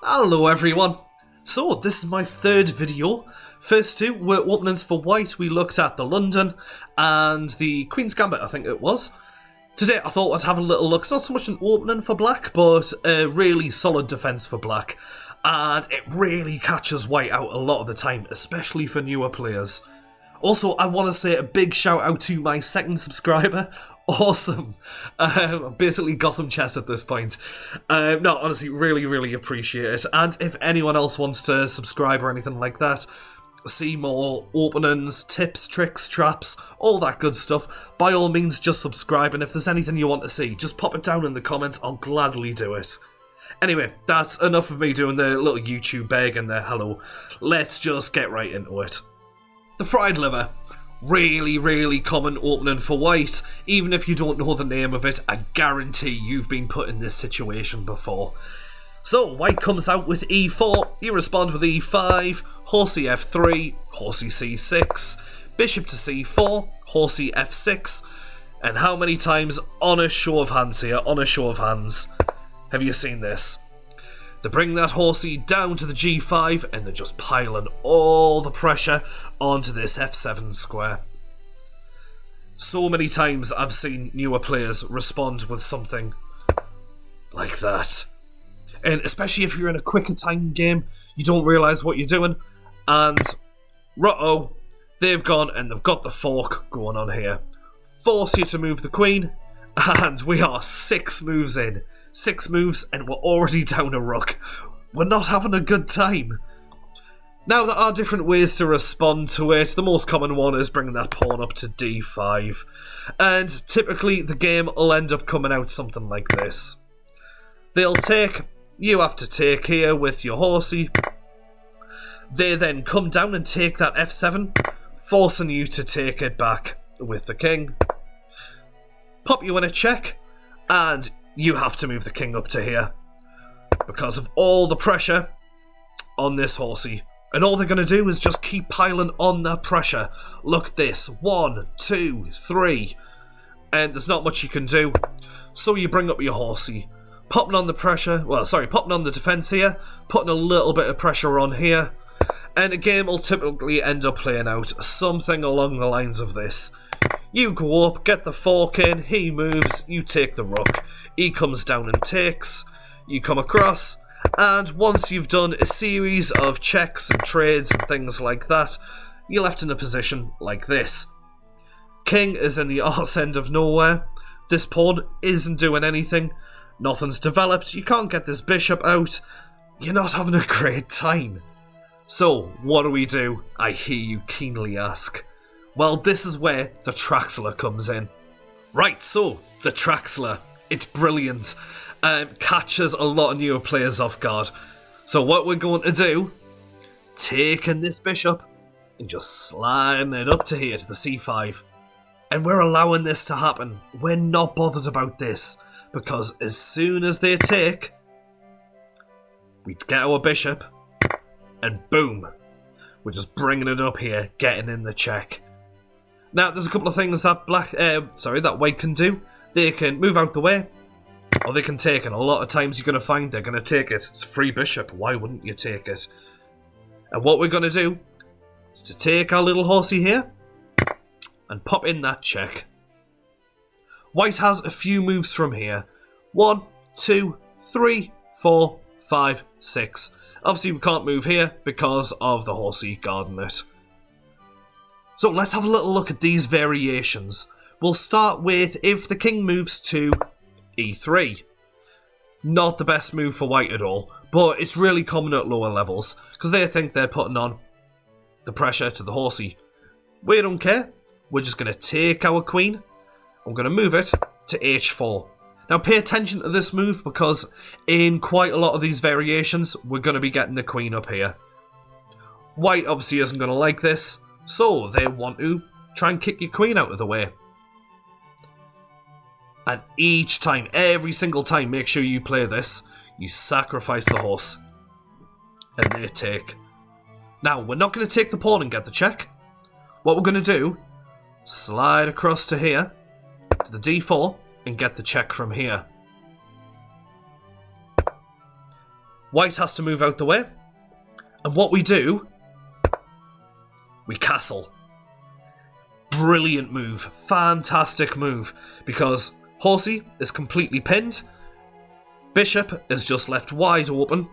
Hello everyone. So this is my third video. First two were openings for white. We looked at the London and the Queen's Gambit, I think it was. Today I thought I'd have a little look. It's not so much an opening for black, but a really solid defence for black. And it really catches white out a lot of the time, especially for newer players. Also, I want to say a big shout out to my second subscriber. Awesome. Basically Gotham chess at this point. No, honestly, really appreciate it. And if anyone else wants to subscribe or anything like that, see more openings, tips, tricks, traps, all that good stuff, by all means just subscribe, and if there's anything you want to see, just pop it down in the comments, I'll gladly do it. Anyway, that's enough of me doing the little YouTube beg and the hello. Let's just get right into it. The fried liver. Really common opening for white. Even if you don't know the name of it, I guarantee you've been put in this situation before. So, white comes out with e4, you respond with e5, horsey f3, horsey c6, bishop to c4, horsey f6, and how many times, on a show of hands here, have you seen this? They bring that horsey down to the g5 and they're just piling all the pressure onto this f7 square. So many times I've seen newer players respond with something like that. And especially if you're in a quicker time game, you don't realise what you're doing. And, ruh-oh, they've gone and they've got the fork going on here. Force you to move the queen, and we are 6 moves in. 6 moves and we're already down a rook. We're not having a good time. Now, there are different ways to respond to it. The most common one is bringing that pawn up to d5. And typically the game will end up coming out something like this. They'll take, you have to take here with your horsey. They then come down and take that f7, forcing you to take it back with the king. Pop you in a check, and you have to move the king up to here because of all the pressure on this horsey. And all they're going to do is just keep piling on that pressure. Look at this. 1, 2, 3. And there's not much you can do. So you bring up your horsey. Popping on the pressure. Popping on the defense here. Putting a little bit of pressure on here. And a game will typically end up playing out something along the lines of this. You go up, get the fork in, he moves, you take the rook. He comes down and takes, you come across, and once you've done a series of checks and trades and things like that, you're left in a position like this. King is in the arse end of nowhere, this pawn isn't doing anything, nothing's developed, you can't get this bishop out, you're not having a great time. So, what do? I hear you keenly ask. Well, this is where the Traxler comes in. Right, so, the Traxler. It's brilliant. Catches a lot of newer players off guard. So what we're going to do, taking this bishop and just sliding it up to here to the c5. And we're allowing this to happen. We're not bothered about this. Because as soon as they take, we get our bishop, and boom. We're just bringing it up here, getting in the check. Now, there's a couple of things that that white can do. They can move out the way, or they can take it. A lot of times you're going to find they're going to take it. It's a free bishop. Why wouldn't you take it? And what we're going to do is to take our little horsey here and pop in that check. White has a few moves from here. 1, 2, 3, 4, 5, 6. Obviously, we can't move here because of the horsey guarding it. So let's have a little look at these variations. We'll start with if the king moves to e3. Not the best move for white at all, but it's really common at lower levels because they think they're putting on the pressure to the horsey. We don't care. We're just going to take our queen. I'm going to move it to h4. Now pay attention to this move because in quite a lot of these variations, we're going to be getting the queen up here. White obviously isn't going to like this. So, they want to try and kick your queen out of the way. And each time, every single time, make sure you play this, you sacrifice the horse. And they take. Now, we're not going to take the pawn and get the check. What we're going to do, slide across to here, to the d4, and get the check from here. White has to move out the way. And what we do, we castle. Brilliant move. Fantastic move. Because horsey is completely pinned. Bishop is just left wide open.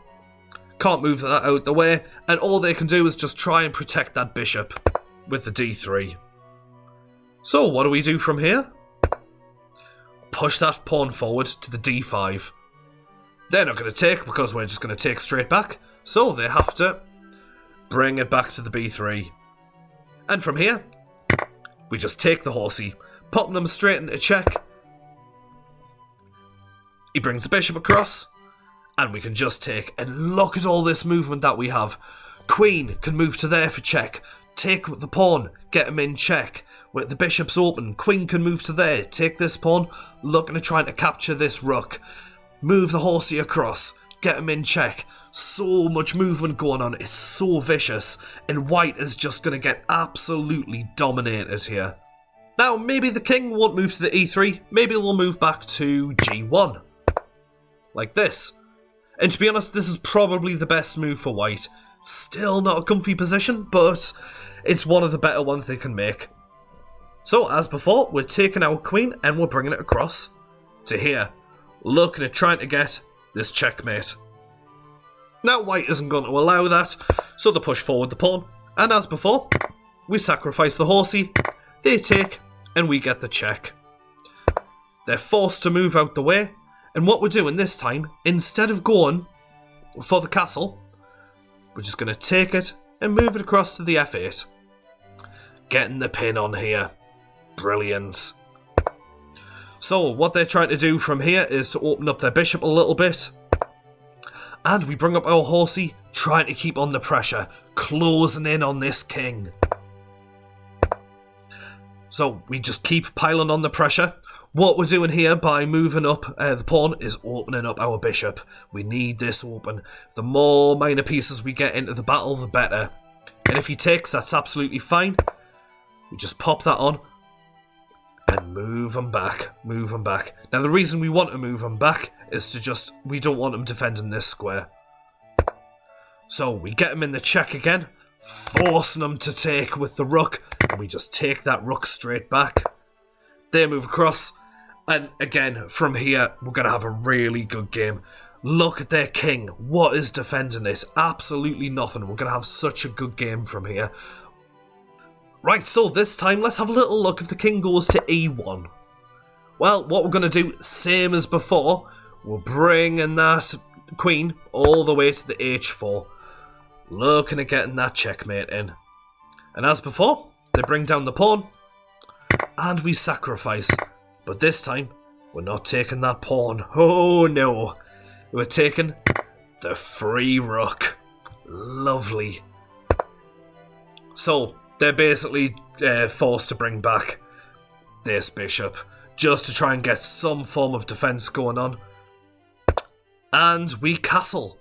Can't move that out the way. And all they can do is just try and protect that bishop with the d3. So what do we do from here? Push that pawn forward to the d5. They're not going to take because we're just going to take straight back. So they have to bring it back to the b3. And from here, we just take the horsey, popping them straight into check. He brings the bishop across, and we can just take. And look at all this movement that we have. Queen can move to there for check. Take the pawn, get him in check. With the bishop's open, queen can move to there. Take this pawn, looking at trying to capture this rook. Move the horsey across, get him in check. So much movement going on, it's so vicious. And white is just going to get absolutely dominated here. Now, maybe the king won't move to the e3. Maybe they'll move back to g1. Like this. And to be honest, this is probably the best move for white. Still not a comfy position, but it's one of the better ones they can make. So, as before, we're taking our queen and we're bringing it across to here. Looking at trying to get this checkmate. Now, white isn't going to allow that, so they push forward the pawn. And as before, we sacrifice the horsey, they take, and we get the check. They're forced to move out the way, and what we're doing this time, instead of going for the castle, we're just going to take it and move it across to the f8. Getting the pin on here. Brilliant. So, what they're trying to do from here is to open up their bishop a little bit. And we bring up our horsey, trying to keep on the pressure, closing in on this king. So, we just keep piling on the pressure. What we're doing here by moving up the pawn is opening up our bishop. We need this open. The more minor pieces we get into the battle, the better. And if he takes, that's absolutely fine. We just pop that on. And move him back, move him back. Now the reason we want to move him back is to just, we don't want him defending this square. So we get him in the check again, forcing him to take with the rook, and we just take that rook straight back. They move across, and again, from here, we're going to have a really good game. Look at their king, what is defending it? Absolutely nothing. We're going to have such a good game from here. Right, so this time, let's have a little look if the king goes to e1. Well, what we're going to do, same as before, we're bringing that queen all the way to the h4. Looking at getting that checkmate in. And as before, they bring down the pawn, and we sacrifice. But this time, we're not taking that pawn. Oh no, we're taking the free rook. Lovely. So, they're basically forced to bring back this bishop just to try and get some form of defense going on. And we castle.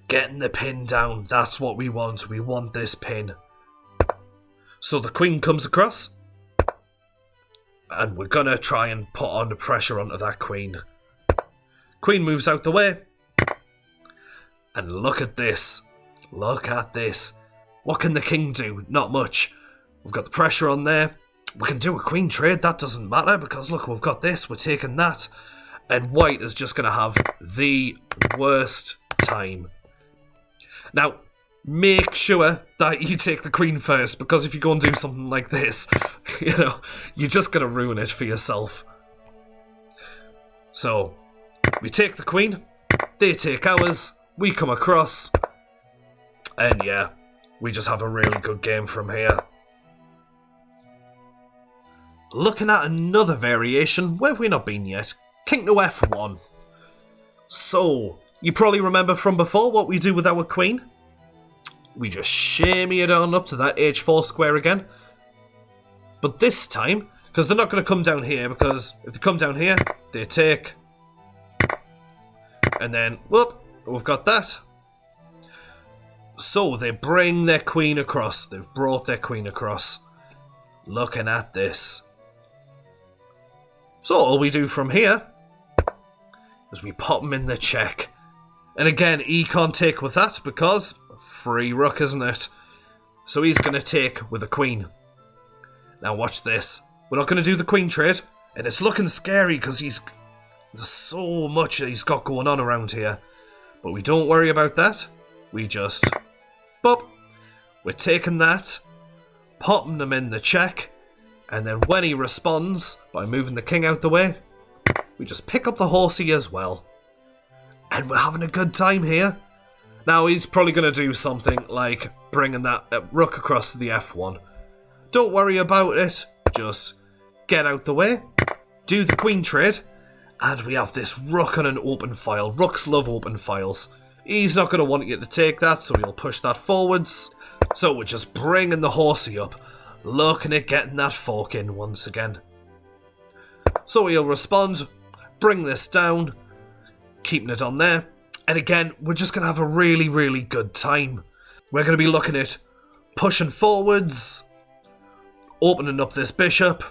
Getting the pin down, that's what we want. We want this pin. So the queen comes across. And we're going to try and put on the pressure onto that queen. Queen moves out the way. And look at this. Look at this. What can the king do? Not much. We've got the pressure on there. We can do a queen trade. That doesn't matter because look, we've got this. We're taking that. And white is just going to have the worst time. Now, make sure that you take the queen first because if you go and do something like this, you know, you're just going to ruin it for yourself. So, we take the queen. They take ours. We come across. And yeah. We just have a really good game from here. Looking at another variation, where have we not been yet? King to f1. So, you probably remember from before what we do with our queen. We just shimmy it on up to that h4 square again. But this time, because they're not going to come down here, because if they come down here, they take. And then, whoop, we've got that. So they bring their queen across. They've brought their queen across. Looking at this. So all we do from here is we pop them in the check. And again, he can't take with that because free rook, isn't it? So he's going to take with a queen. Now watch this. We're not going to do the queen trade. And it's looking scary because there's so much he's got going on around here. But we don't worry about that. We just... Boop. We're taking that. Popping him in the check. And then when he responds, by moving the king out the way, we just pick up the horsey as well. And we're having a good time here. Now he's probably going to do something like bringing that rook across to the f1. Don't worry about it. Just get out the way. Do the queen trade. And we have this rook on an open file. Rooks love open files. He's not going to want you to take that, so he'll push that forwards. So we're just bringing the horsey up. Looking at getting that fork in once again. So he'll respond, bring this down, keeping it on there. And again, we're just going to have a really, really good time. We're going to be looking at pushing forwards, opening up this bishop.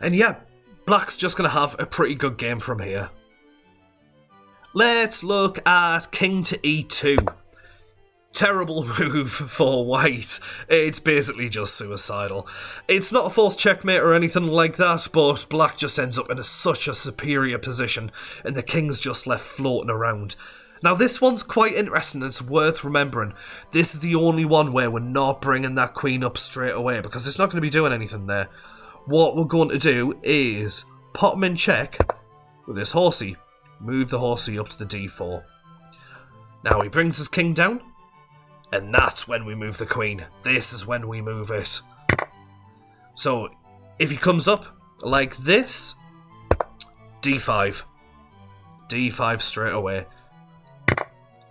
And yeah, black's just going to have a pretty good game from here. Let's look at king to e2. Terrible move for white. It's basically just suicidal. It's not a forced checkmate or anything like that, but black just ends up in such a superior position and the king's just left floating around. Now this one's quite interesting and it's worth remembering. This is the only one where we're not bringing that queen up straight away because it's not going to be doing anything there. What we're going to do is pop him in check with this horsey. Move the horsey up to the d4. Now he brings his king down. And that's when we move the queen. This is when we move it. So, if he comes up like this, d5. d5 straight away.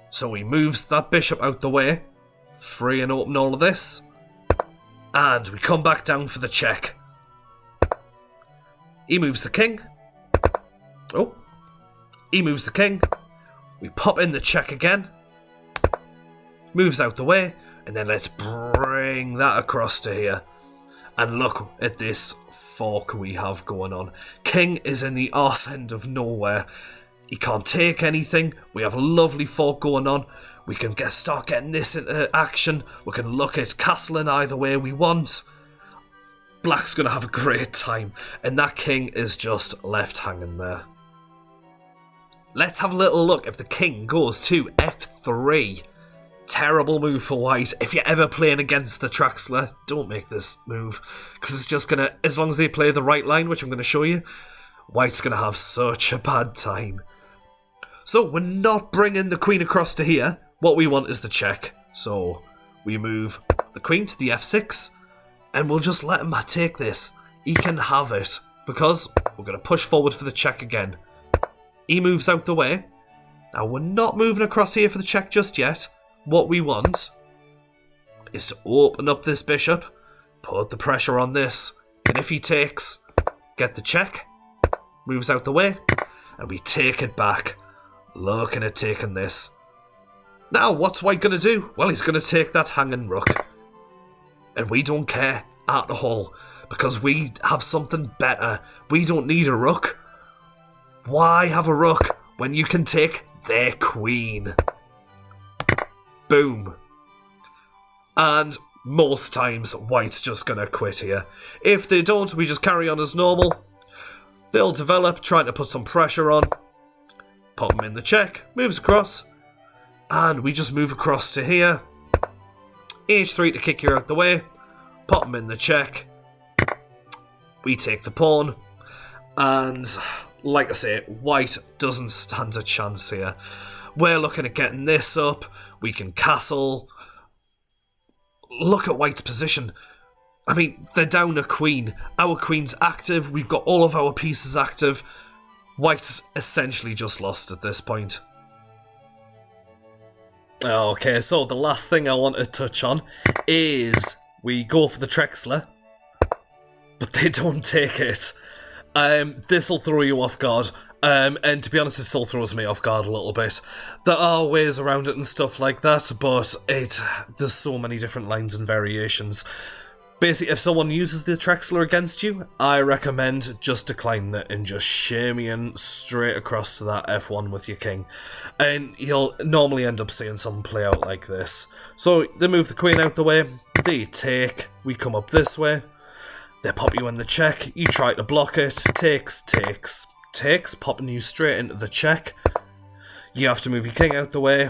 So he moves that bishop out the way, free and open all of this. And we come back down for the check. He moves the king. Oh. He moves the king. We pop in the check again. Moves out the way, and then let's bring that across to here. And look at this fork we have going on. King is in the arse end of nowhere. He can't take anything. We have a lovely fork going on. We can start getting this into action. We can look at castling either way we want. Black's going to have a great time. And that king is just left hanging there. Let's have a little look if the king goes to f3. Terrible move for white. If you're ever playing against the Traxler, don't make this move. Because it's just going to, as long as they play the right line, which I'm going to show you, white's going to have such a bad time. So we're not bringing the queen across to here. What we want is the check. So we move the queen to the f6. And we'll just let him take this. He can have it. Because we're going to push forward for the check again. He moves out the way. Now we're not moving across here for the check just yet. What we want is to open up this bishop, put the pressure on this, and if he takes, get the check, moves out the way, and we take it back. Looking at taking this. Now, what's white going to do? Well, he's going to take that hanging rook. And we don't care at all, because we have something better. We don't need a rook. Why have a rook when you can take their queen? Boom. And most times, white's just going to quit here. If they don't, we just carry on as normal. They'll develop, trying to put some pressure on. Pop them in the check, moves across. And we just move across to here. h3 to kick you out the way. Pop them in the check. We take the pawn. And, like I say, white doesn't stand a chance here. We're looking at getting this up. We can castle. Look at white's position. I mean, they're down a queen. Our queen's active. We've got all of our pieces active. White's essentially just lost at this point. Okay, so the last thing I want to touch on is we go for the Traxler, but they don't take it. This'll throw you off guard. And to be honest, it still throws me off guard a little bit. There are ways around it and stuff like that, but there's so many different lines and variations. Basically, if someone uses the Traxler against you, I recommend just declining it and just shimmying straight across to that F1 with your king. And you'll normally end up seeing someone play out like this. So they move the queen out the way, they take, we come up this way, they pop you in the check, you try to block it, takes, popping you straight into the check. You have to move your king out the way,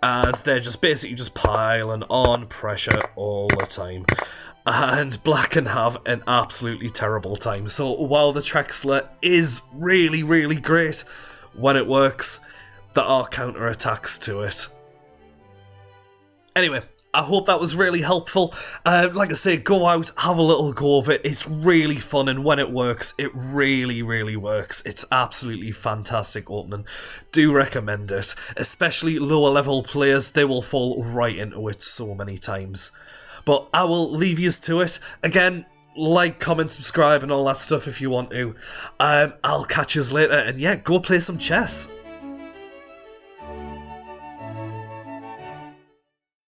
and they're just basically just piling on pressure all the time. And black can have an absolutely terrible time. So while the Traxler is really, really great when it works, there are counter attacks to it. Anyway, I hope that was really helpful. Like I say, go out, have a little go of it. It's really fun, and when it works, it really, really works. It's absolutely fantastic opening. Do recommend it. Especially lower level players, they will fall right into it so many times. But I will leave yous to it. Again, like, comment, subscribe and all that stuff if you want to. I'll catch yous later, and yeah, go play some chess.